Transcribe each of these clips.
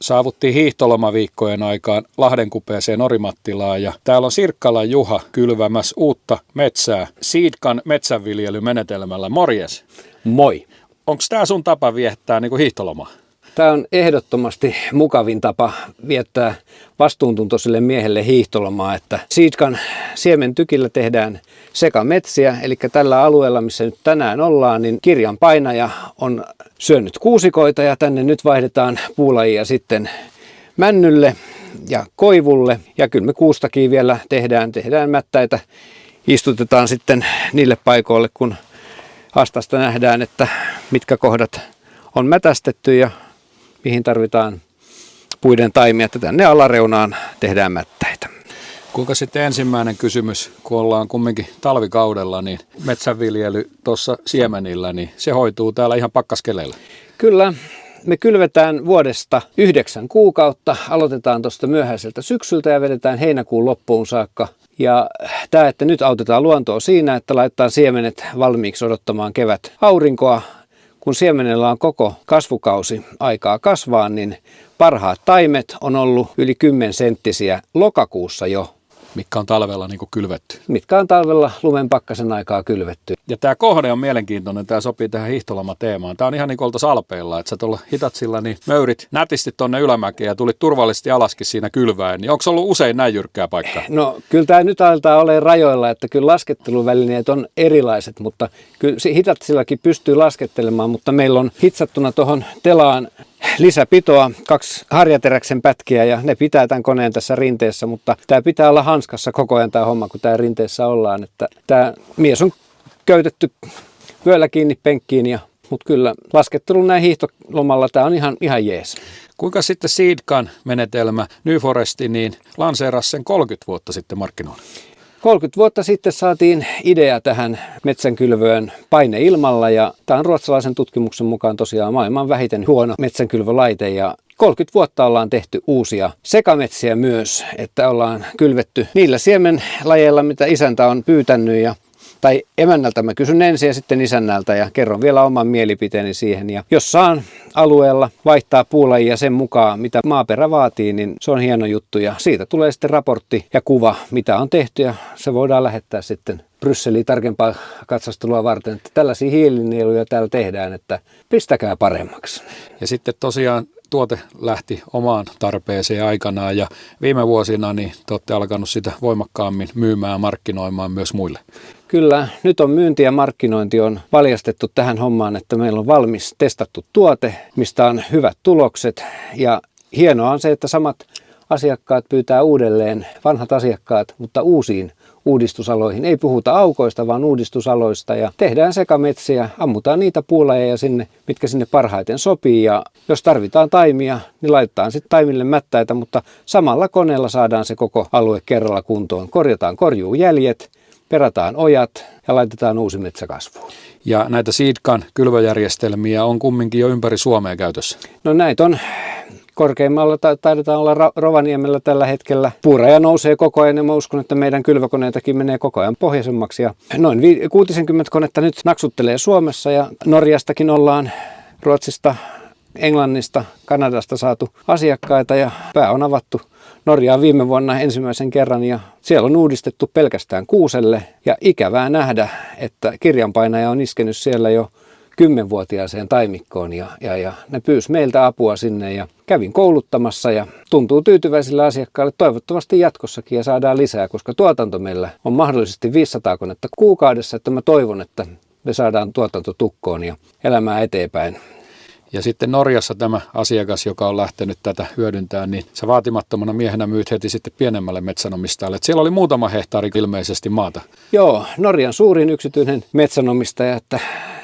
saavuttiin hiihtolomaviikkojen aikaan Lahdenkupeeseen Orimattilaan ja täällä on Sirkkalan Juha kylvämässä uutta metsää Seedcan metsänviljelymenetelmällä. Morjes. Moi. Onko tämä sun tapa viettää niin kuin hiihtolomaa? Tämä on ehdottomasti mukavin tapa viettää vastuuntuntoiselle miehelle hiihtolomaa, että Seedcan siementykillä tehdään sekametsiä, eli tällä alueella, missä nyt tänään ollaan, niin kirjanpainaja on syönyt kuusikoita ja tänne nyt vaihdetaan puulajia sitten männylle ja koivulle. Ja kyllä me kuustakin vielä tehdään mättäitä, istutetaan sitten niille paikoille, kun hastasta nähdään, että mitkä kohdat on mätästetty ja mihin tarvitaan puiden taimia, että tänne alareunaan tehdään mättäitä. Kuinka sitten ensimmäinen kysymys, kun ollaan kumminkin talvikaudella, niin metsänviljely tuossa siemenillä, niin se hoituu täällä ihan pakkaskeleillä? Kyllä, me kylvetään vuodesta 9 kuukautta, aloitetaan tuosta myöhäiseltä syksyltä ja vedetään heinäkuun loppuun saakka. Ja tämä, että nyt autetaan luontoa siinä, että laittaa siemenet valmiiksi odottamaan kevät aurinkoa. Kun siemenellä on koko kasvukausi aikaa kasvaa, niin parhaat taimet on ollut yli 10 senttisiä lokakuussa jo. Mitkä on talvella niin kuin kylvetty. Mitkä on talvella lumen pakkasen aikaa kylvetty. Ja tämä kohde on mielenkiintoinen, tämä sopii tähän hiihtolomateemaan. Tämä on ihan niin kuin oltaisiin Alpeilla, että sä tuolla Hitatsilla niin möyrit nätisti tuonne ylämäkeen ja tulit turvallisesti alaskin siinä kylväen. Niin onko ollut usein näin jyrkkää paikkaa? No kyllä tämä nyt alkaa olemaan rajoilla, että kyllä lasketteluvälineet on erilaiset, mutta kyllä Hitatsillakin pystyy laskettelemaan, mutta meillä on hitsattuna tuohon telaan lisäpitoa, 2 harjateräksen pätkiä ja ne pitää tämän koneen tässä rinteessä, mutta tämä pitää olla hanskassa koko ajan tämä homma, kun tämä rinteessä ollaan. Että tämä mies on köytetty vyöllä kiinni penkkiin, mutta kyllä laskettelun näin hiihtolomalla tämä on ihan jees. Kuinka sitten Seedcan menetelmä New Foresti niin lanseerasi sen 30 vuotta sitten markkinoille? 30 vuotta sitten saatiin idea tähän metsänkylvöön paineilmalla ja tämä on ruotsalaisen tutkimuksen mukaan tosiaan maailman vähiten huono metsänkylvölaite ja 30 vuotta ollaan tehty uusia sekametsiä myös, että ollaan kylvetty niillä siemenlajeilla, mitä isäntä on pyytänyt tai emännältä mä kysyn ensin ja sitten isännältä ja kerron vielä oman mielipiteeni siihen. Ja jos saan alueella vaihtaa puulajia sen mukaan, mitä maaperä vaatii, niin se on hieno juttu. Ja siitä tulee sitten raportti ja kuva, mitä on tehty ja se voidaan lähettää sitten Brysseliin tarkempaa katsastelua varten, että tällaisia hiilinieluja täällä tehdään, että pistäkää paremmaksi. Ja sitten tosiaan tuote lähti omaan tarpeeseen aikanaan ja viime vuosina niin te olette alkanut sitä voimakkaammin myymään ja markkinoimaan myös muille. Kyllä, nyt on myynti ja markkinointi on valjastettu tähän hommaan, että meillä on valmis testattu tuote, mistä on hyvät tulokset ja hienoa on se, että samat asiakkaat pyytää uudelleen, vanhat asiakkaat, mutta uusiin uudistusaloihin. Ei puhuta aukoista, vaan uudistusaloista ja tehdään sekametsiä, ammutaan niitä puulajeja sinne, mitkä sinne parhaiten sopii ja jos tarvitaan taimia, niin laitetaan sitten taimille mättäitä, mutta samalla koneella saadaan se koko alue kerralla kuntoon. Korjataan korjuujäljet, perataan ojat ja laitetaan uusi metsä kasvuun. Ja näitä Seedcan kylvöjärjestelmiä on kumminkin jo ympäri Suomea käytössä? No näitä on korkeimmalla taidetaan olla Rovaniemellä tällä hetkellä. Puuraja nousee koko ajan ja mä uskon, että meidän kylvökoneitakin menee koko ajan pohjoisemmaksi. Ja noin 60 konetta nyt naksuttelee Suomessa ja Norjastakin ollaan, Ruotsista, Englannista, Kanadasta saatu asiakkaita ja pää on avattu Norjaan viime vuonna ensimmäisen kerran ja siellä on uudistettu pelkästään kuuselle ja ikävää nähdä, että kirjanpainaja on iskenyt siellä jo 10-vuotiaaseen taimikkoon ja ne pyysi meiltä apua sinne ja kävin kouluttamassa ja tuntuu tyytyväisille asiakkaille toivottavasti jatkossakin ja saadaan lisää, koska tuotanto meillä on mahdollisesti 500 konetta kuukaudessa, että mä toivon, että me saadaan tuotanto tukkoon ja elämää eteenpäin. Ja sitten Norjassa tämä asiakas, joka on lähtenyt tätä hyödyntämään, niin sä vaatimattomana miehenä myyt heti sitten pienemmälle metsänomistajalle. Että siellä oli muutama hehtaari ilmeisesti maata. Joo, Norjan suurin yksityinen metsänomistaja, että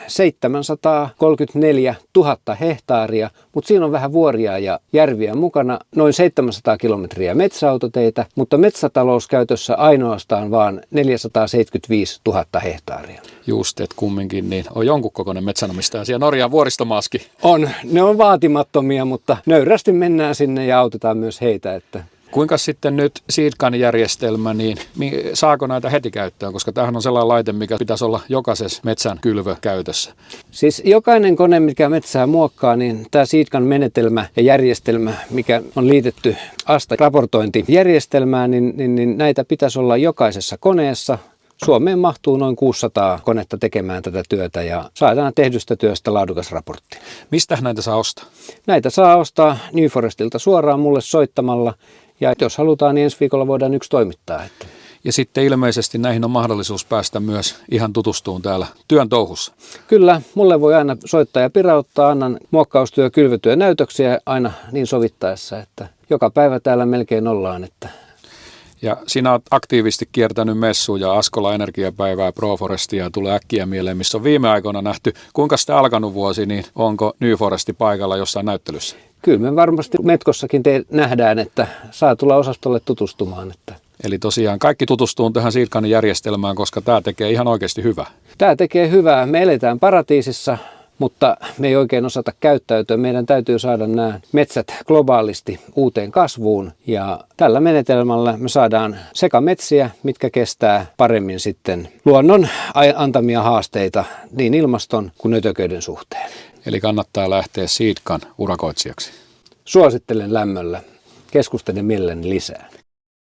734 000 hehtaaria, mutta siinä on vähän vuoria ja järviä mukana, noin 700 kilometriä metsäautoteitä, mutta metsätalouskäytössä ainoastaan vaan 475 000 hehtaaria. Just, että kumminkin niin on jonkun kokoinen metsänomistaja siellä Norjan vuoristomaaskin. On, ne on vaatimattomia, mutta nöyrästi mennään sinne ja autetaan myös heitä, että Kuinka sitten nyt Seedgun-järjestelmä, niin saako näitä heti käyttöön? Koska tämähän on sellainen laite, mikä pitäisi olla jokaisessa metsän kylvökäytössä. Siis jokainen kone, mikä metsää muokkaa, niin tämä Seedgun-menetelmä ja järjestelmä, mikä on liitetty ASTA-raportointijärjestelmään, niin näitä pitäisi olla jokaisessa koneessa. Suomeen mahtuu noin 600 konetta tekemään tätä työtä ja saadaan tehdystä työstä laadukas raportti. Mistä näitä saa ostaa? Näitä saa ostaa New Forestilta suoraan mulle soittamalla ja jos halutaan, niin ensi viikolla voidaan yksi toimittaa. Ja sitten ilmeisesti näihin on mahdollisuus päästä myös ihan tutustumaan täällä työn touhussa. Kyllä, mulle voi aina soittaa ja pirauttaa, annan muokkaustyö- ja kylvötyönäytöksiä aina niin sovittaessa, että joka päivä täällä melkein ollaan. Ja sinä olet aktiivisesti kiertänyt messuja, Askola Energiapäivää, Proforestia tulee äkkiä mieleen, missä on viime aikoina nähty. Kuinka sitten alkanut vuosi, niin onko New Foresti paikalla jossain näyttelyssä? Kyllä me varmasti Metkossakin nähdään, että saa tulla osastolle tutustumaan. Eli tosiaan kaikki tutustuu tähän Seedgunin järjestelmään, koska tämä tekee ihan oikeasti hyvää. Tämä tekee hyvää. Me eletään paratiisissa, mutta me ei oikein osata käyttäytyä. Meidän täytyy saada nämä metsät globaalisti uuteen kasvuun ja tällä menetelmällä me saadaan sekametsiä, mitkä kestää paremmin sitten luonnon antamia haasteita niin ilmaston kuin ötököiden suhteen. Eli kannattaa lähteä Seedgun urakoitsijaksi. Suosittelen lämmöllä. Keskustelen mielelläni lisää.